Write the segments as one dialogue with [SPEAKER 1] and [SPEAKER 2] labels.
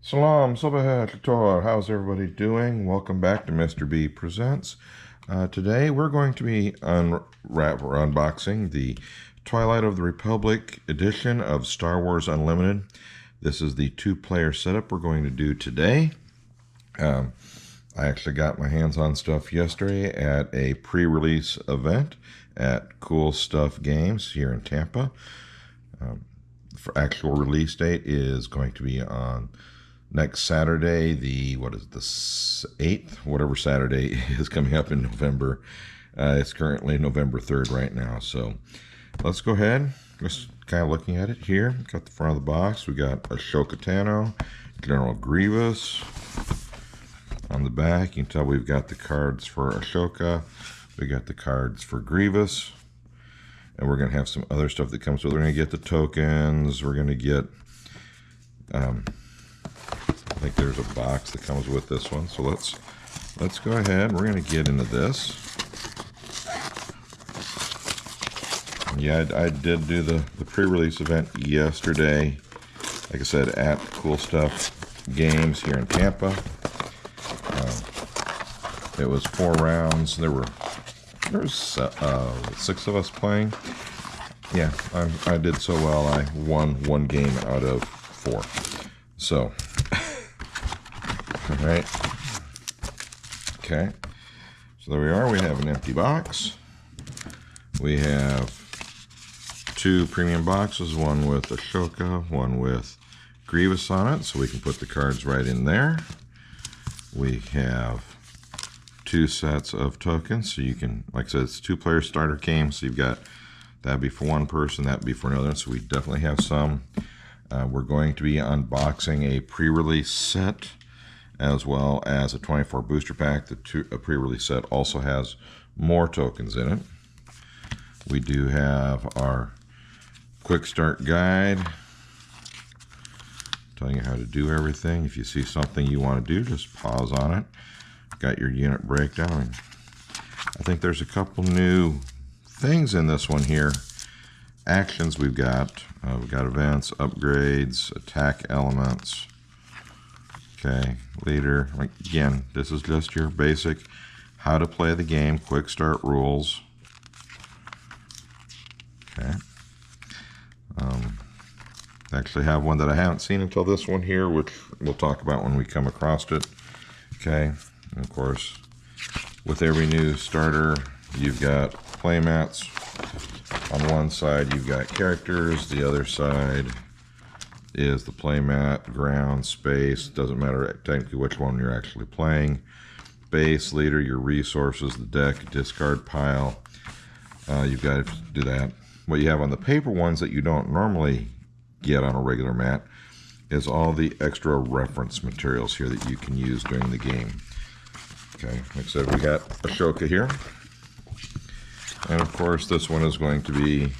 [SPEAKER 1] Salam, Sabah Kator. How's everybody doing? Welcome back to Mr. B Presents. Today we're going to be unboxing the Twilight of the Republic edition of Star Wars Unlimited. This is the two-player setup we're going to do today. I actually got my hands on stuff yesterday at a pre-release event at Cool Stuff Games here in Tampa. For actual release date is going to be on next Saturday, the 8th, whatever Saturday is coming up in November. It's currently November 3rd right now. So let's go ahead. Just kind of looking at it here. Got the front of the box. We got Ahsoka Tano, General Grievous. On the back, you can tell we've got the cards for Ahsoka. We got the cards for Grievous. And we're going to have some other stuff that comes with it. We're going to get the tokens. We're going to get... I think there's a box that comes with this one. So let's go ahead. We're going to get into this. Yeah, I did do the pre-release event yesterday. Like I said, at Cool Stuff Games here in Tampa. It was 4 rounds. There was 6 of us playing. Yeah, I did so well. I won 1 game out of 4. So... All right. Okay. So there we are. We have an empty box. We have 2 premium boxes, one with Ahsoka, one with Grievous on it, so we can put the cards right in there. We have 2 sets of tokens, so you can, like I said, it's a 2-player starter game, so you've got, that'd be for one person, that'd be for another, so we definitely have some. We're going to be unboxing a pre-release set, as well as a 24 booster pack. The pre-release set also has more tokens in it. We do have our quick start guide telling you how to do everything. If you see something you want to do, just pause on it. Got your unit breakdown. I think there's a couple new things in this one here. Actions we've got events, upgrades, attack elements. Okay, leader. Again, this is just your basic how to play the game, quick start rules. Okay. Actually have one that I haven't seen until this one here, which we'll talk about when we come across it. Okay, and of course, with every new starter, you've got playmats. On one side, you've got characters. The other side is the playmat, ground, space, doesn't matter technically which one you're actually playing. Base, leader, your resources, the deck, discard pile. You've got to do that. What you have on the paper ones that you don't normally get on a regular mat is all the extra reference materials here that you can use during the game. Okay, like I said, we got Ahsoka here. And of course, this one is going to be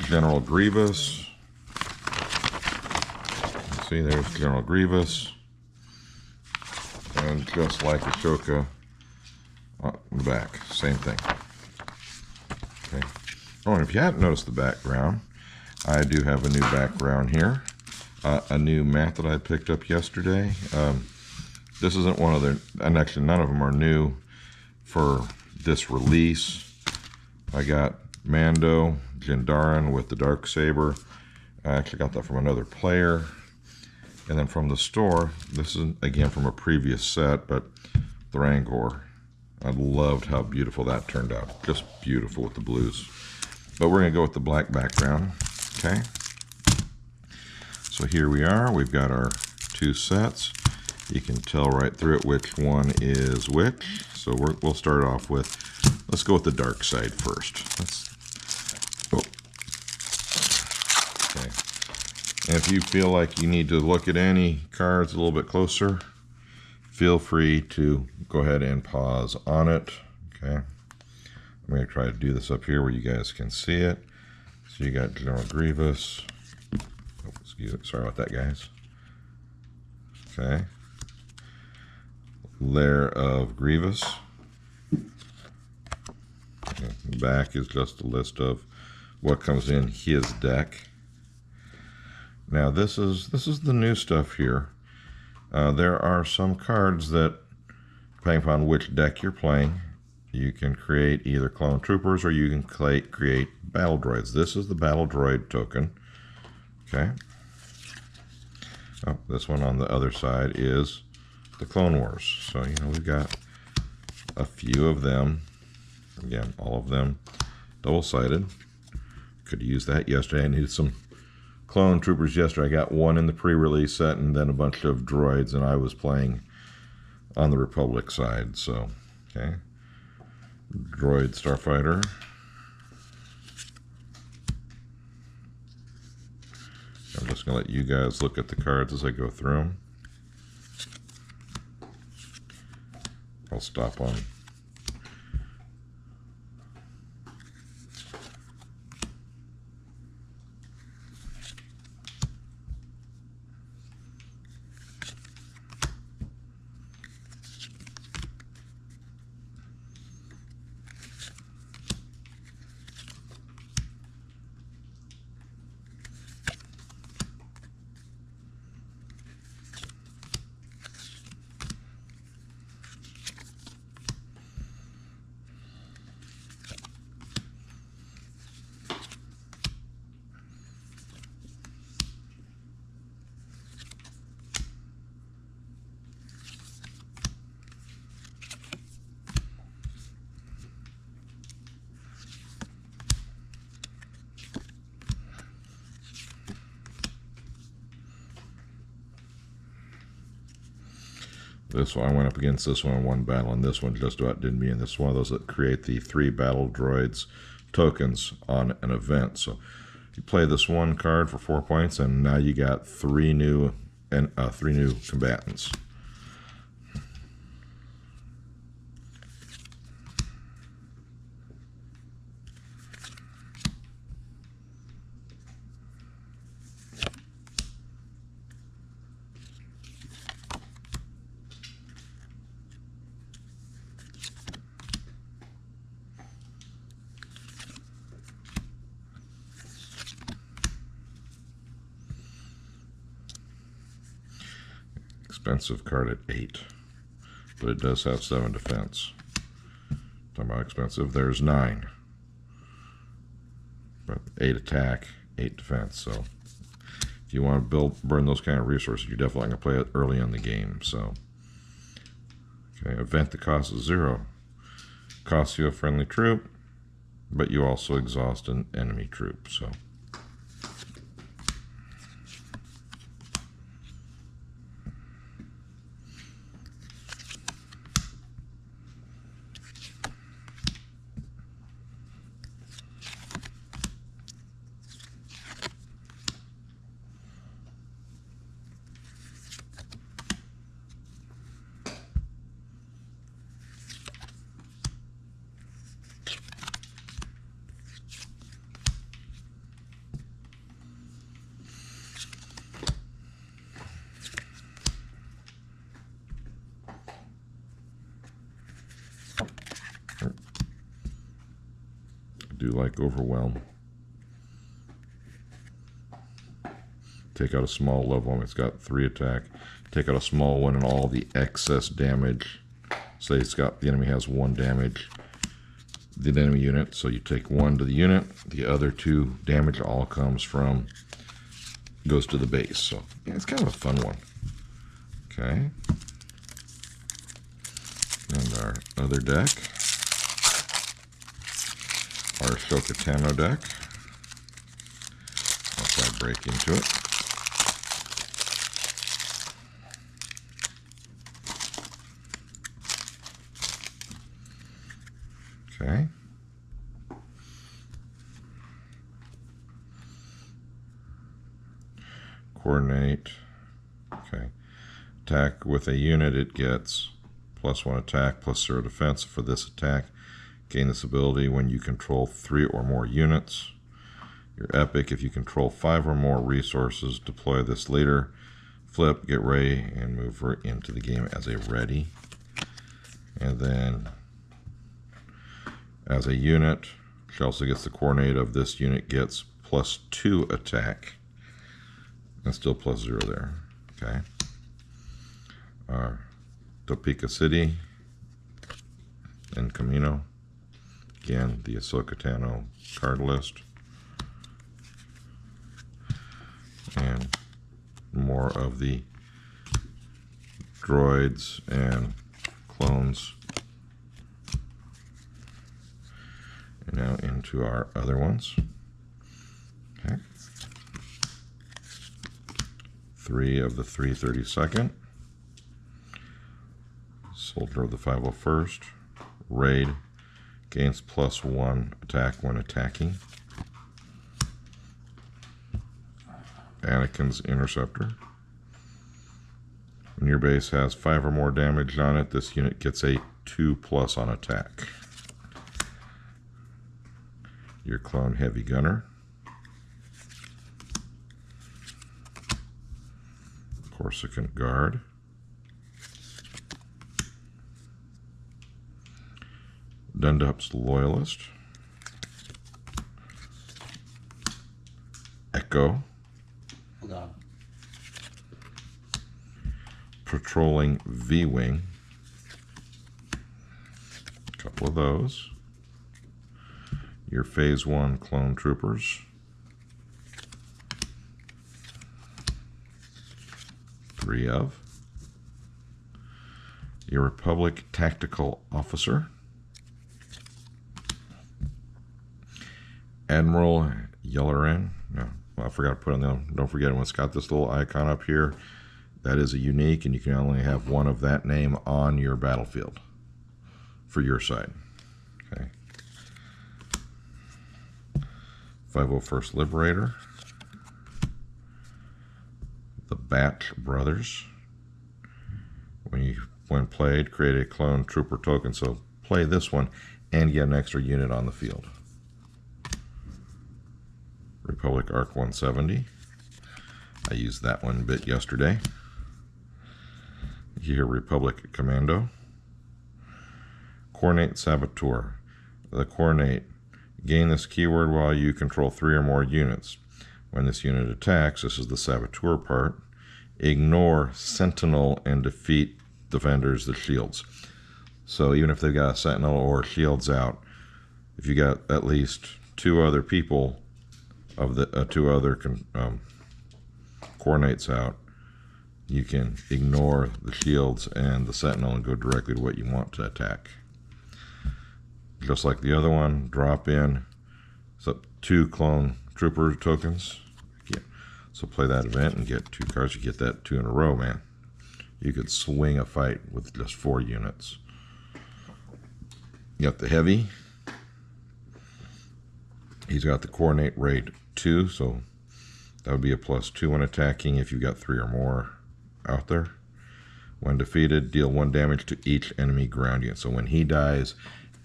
[SPEAKER 1] General Grievous. See, there's General Grievous, and just like Ahsoka on the back, same thing. Okay. Oh, and if you hadn't noticed the background, I do have a new background here, a new mat that I picked up yesterday. This isn't one of the, and actually none of them are new for this release. I got Mando, Jindarin with the Darksaber. I actually got that from another player. And then from the store, this is again from a previous set, but the Rancor. I loved how beautiful that turned out. Just beautiful with the blues. But we're going to go with the black background. Okay. So here we are. We've got our 2 sets. You can tell right through it which one is which. So we'll start off with, let's go with the dark side first. Okay. And if you feel like you need to look at any cards a little bit closer, feel free to go ahead and pause on it. Okay. I'm going to try to do this up here where you guys can see it. So you got General Grievous. Oh, excuse me. Sorry about that, guys. Okay. Lair of Grievous. Okay. The back is just a list of what comes in his deck. Now this is the new stuff here. There are some cards that, depending upon which deck you're playing, you can create either clone troopers or you can create battle droids. This is the battle droid token. Okay. Oh, this one on the other side is the Clone Wars. So, we've got a few of them. Again, all of them double-sided. Could use that yesterday. I needed some clone troopers yesterday. I got one in the pre-release set and then a bunch of droids, and I was playing on the Republic side. So, okay. Droid Starfighter. I'm just going to let you guys look at the cards as I go through them. I'll stop on this one. I went up against this one in one battle, and this one just about did me. And this is one of those that create the 3 battle droids tokens on an event. So you play this one card for 4 points, and now you got 3 new combatants. Expensive card at 8, but it does have 7 defense. Talking about expensive, there's 9, but 8 attack, 8 defense. So if you want to burn those kind of resources, you're definitely going to play it early in the game. So, okay, event that costs 0, costs you a friendly troop, but you also exhaust an enemy troop. So. Do like Overwhelm. Take out a small level one. It's got 3 attack. Take out a small one and all the excess damage. Say the enemy has 1 damage. The enemy unit. So you take 1 to the unit. The other 2 damage all goes to the base. So yeah, it's kind of a fun one. Okay. And our other deck. Our Ahsoka Tano deck. Once I break into it. Okay. Coordinate. Okay. Attack with a unit, it gets +1 attack, +0 defense for this attack. Gain this ability when you control 3 or more units. Your epic, if you control 5 or more resources, deploy this later. Flip, get ready, and move her into the game as a ready. And then, as a unit, she also gets the coordinate of this unit gets +2 attack. and still +0 there. Okay. Topeka City and Camino. Again, the Ahsoka Tano card list. And more of the droids and clones. And now into our other ones. Okay. 3 of the 332nd. Soldier of the 501st. Raid. Gains +1 attack when attacking. Anakin's Interceptor. When your base has 5 or more damage on it, this unit gets a 2+ on attack. Your Clone Heavy Gunner. Corsican Guard. Dundup's Loyalist. Echo.
[SPEAKER 2] Hold on.
[SPEAKER 1] Patrolling V-Wing. A couple of those. Your Phase 1 Clone Troopers. Three of. Your Republic Tactical Officer. Admiral Yellowren. No, well, I forgot to put on them. Don't forget, when it's got this little icon up here, that is a unique, and you can only have one of that name on your battlefield for your side. Okay. 501st Liberator. The Bat Brothers. When played, create a clone trooper token. So play this one and get an extra unit on the field. Republic Arc 170. I used that one a bit yesterday. Here, Republic Commando. Coordinate Saboteur. The coordinate. Gain this keyword while you control 3 or more units. When this unit attacks, this is the Saboteur part, ignore Sentinel and defeat defenders the shields. So even if they've got a Sentinel or shields out, if you got at least 2 other people of the 2 other coordinates out, you can ignore the shields and the Sentinel and go directly to what you want to attack. Just like the other one, drop in. So 2 clone trooper tokens. Yeah. So play that event and get 2 cards. You get that 2 in a row, man. You could swing a fight with just 4 units. You got the heavy. He's got the coordinate rate 2, so that would be a +2 when attacking if you got 3 or more out there. When defeated, deal 1 damage to each enemy ground unit. So when he dies,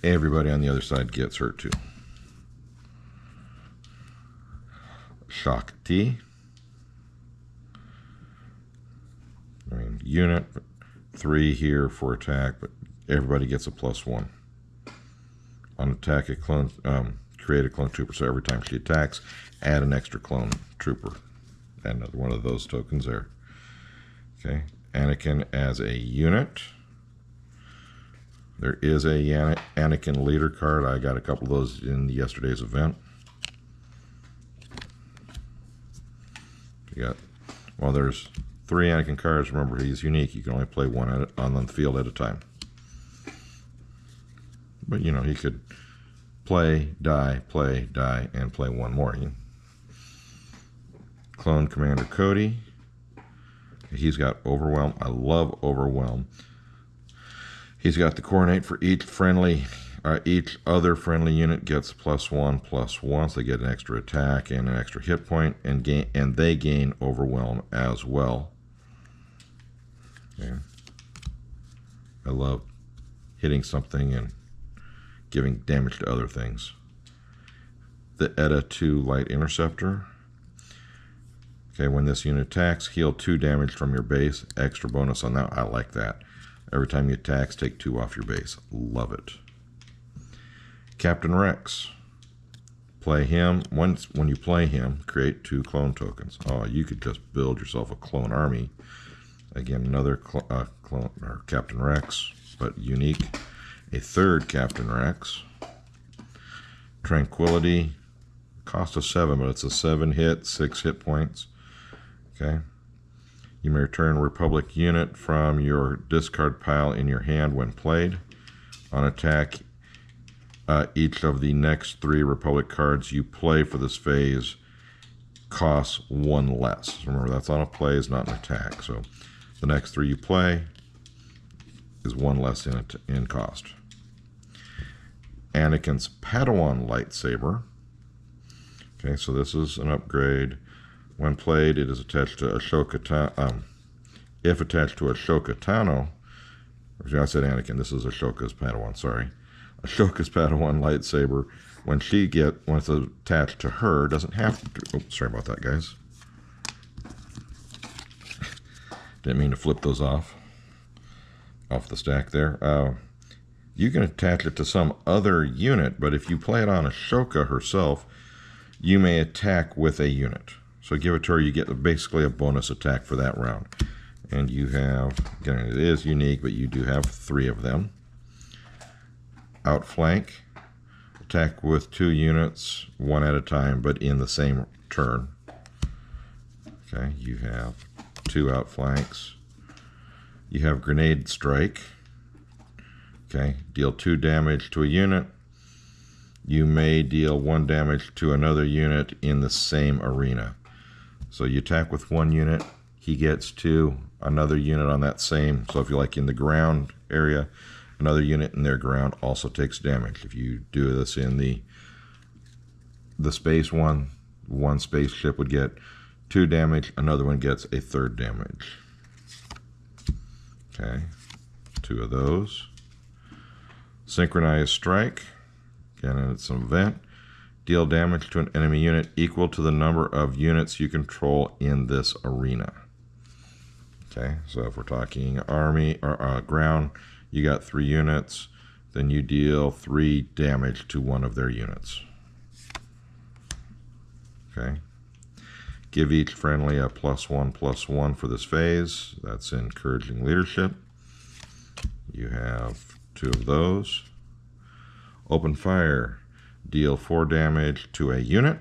[SPEAKER 1] everybody on the other side gets hurt too. Shock T. I mean, unit 3 here for attack, but everybody gets a +1. On attack, a clone, create a clone trooper. So every time she attacks, add an extra clone trooper. Add another one of those tokens there. Okay, Anakin as a unit. There is a Anakin leader card. I got a couple of those in yesterday's event. You got, well, there's 3 Anakin cards. Remember, he's unique. You can only play one on the field at a time. But, you know, he could play, die, and play 1 more. Clone Commander Cody. He's got Overwhelm. I love Overwhelm. He's got the coordinate for each other friendly unit gets +1/+1, so they get an extra attack and an extra hit point, and they gain Overwhelm as well. Yeah. I love hitting something and giving damage to other things. The ETA 2 Light Interceptor. Okay, when this unit attacks, heal 2 damage from your base. Extra bonus on that. I like that. Every time you attack, take 2 off your base. Love it. Captain Rex. Play him. When you play him, create 2 clone tokens. Oh, you could just build yourself a clone army. Again, another clone or Captain Rex, but unique. A 3rd Captain Rex. Tranquility. Cost of 7, but it's a 7 hit, 6 hit points. Okay. You may return a Republic unit from your discard pile in your hand when played. On attack, each of the next 3 Republic cards you play for this phase costs 1 less. Remember, that's on a play, is not an attack. So the next 3 you play is 1 less in cost. Anakin's Padawan lightsaber. Okay, so this is an upgrade. When played, it is attached to Ahsoka Tano. If attached to Ahsoka Tano, I said Anakin, this is Ahsoka's Padawan, sorry. Ahsoka's Padawan lightsaber, when it's attached to her, doesn't have to, oops, sorry about that, guys. Didn't mean to flip those off the stack there. You can attach it to some other unit, but if you play it on Ahsoka herself, you may attack with a unit. So give it to her, you get basically a bonus attack for that round. And you have, again, it is unique, but you do have 3 of them. Outflank, attack with 2 units, 1 at a time, but in the same turn. Okay, you have 2 outflanks. You have Grenade Strike. Okay, deal 2 damage to a unit. You may deal 1 damage to another unit in the same arena. So you attack with 1 unit, he gets 2, another unit on that same, so if you're like in the ground area, another unit in their ground also takes damage. If you do this in the space one spaceship would get 2 damage, another one gets a 3rd damage. Okay, 2 of those. Synchronized Strike, again, it's an event. Deal damage to an enemy unit equal to the number of units you control in this arena. Okay, so if we're talking army or ground, you got 3 units, then you deal 3 damage to one of their units. Okay. Give each friendly a +1/+1 for this phase. That's encouraging leadership. You have 2 of those. Open fire. Deal 4 damage to a unit.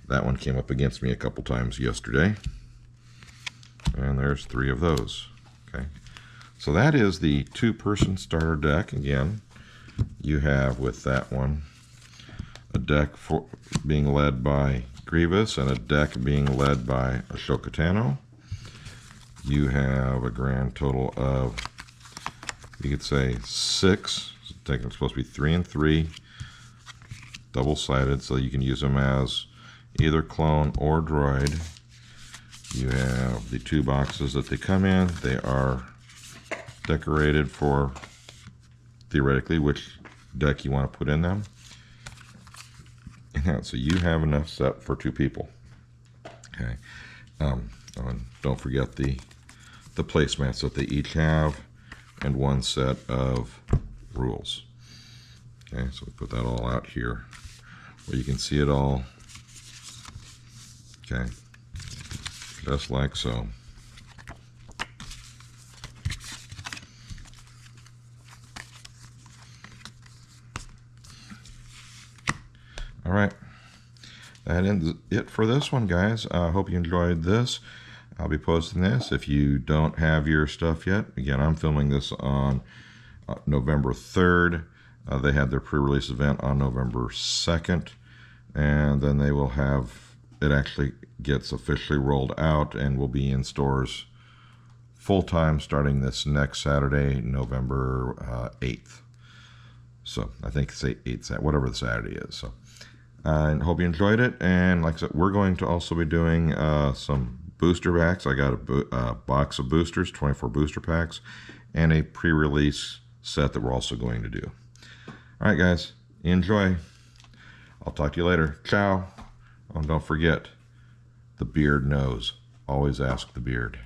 [SPEAKER 1] That one came up against me a couple times yesterday. And there's 3 of those. Okay. So that is the 2-person starter deck. Again, you have with that one a deck being led by Grievous and a deck being led by Ahsoka Tano. You have a grand total of, you could say, 6. It's supposed to be 3 and 3, double-sided, so you can use them as either clone or droid. You have the 2 boxes that they come in. They are decorated for, theoretically, which deck you want to put in them. And so you have enough set for 2 people. Okay. And don't forget the placemats that they each have and 1 set of rules. Okay, so we put that all out here where you can see it all. Okay, just like so. All right, that ends it for this one, guys. I hope you enjoyed this. I'll be posting this. If you don't have your stuff yet, again, I'm filming this on November 3rd. They had their pre-release event on November 2nd, and then they will have, it actually gets officially rolled out and will be in stores full-time starting this next Saturday, November 8th. So I think it's 8th, whatever the Saturday is. So I hope you enjoyed it, and like I said, we're going to also be doing some booster packs. I got a box of boosters, 24 booster packs, and a pre-release set that we're also going to do. All right, guys, enjoy. I'll talk to you later. Ciao. Oh, and don't forget, the beard knows. Always ask the beard.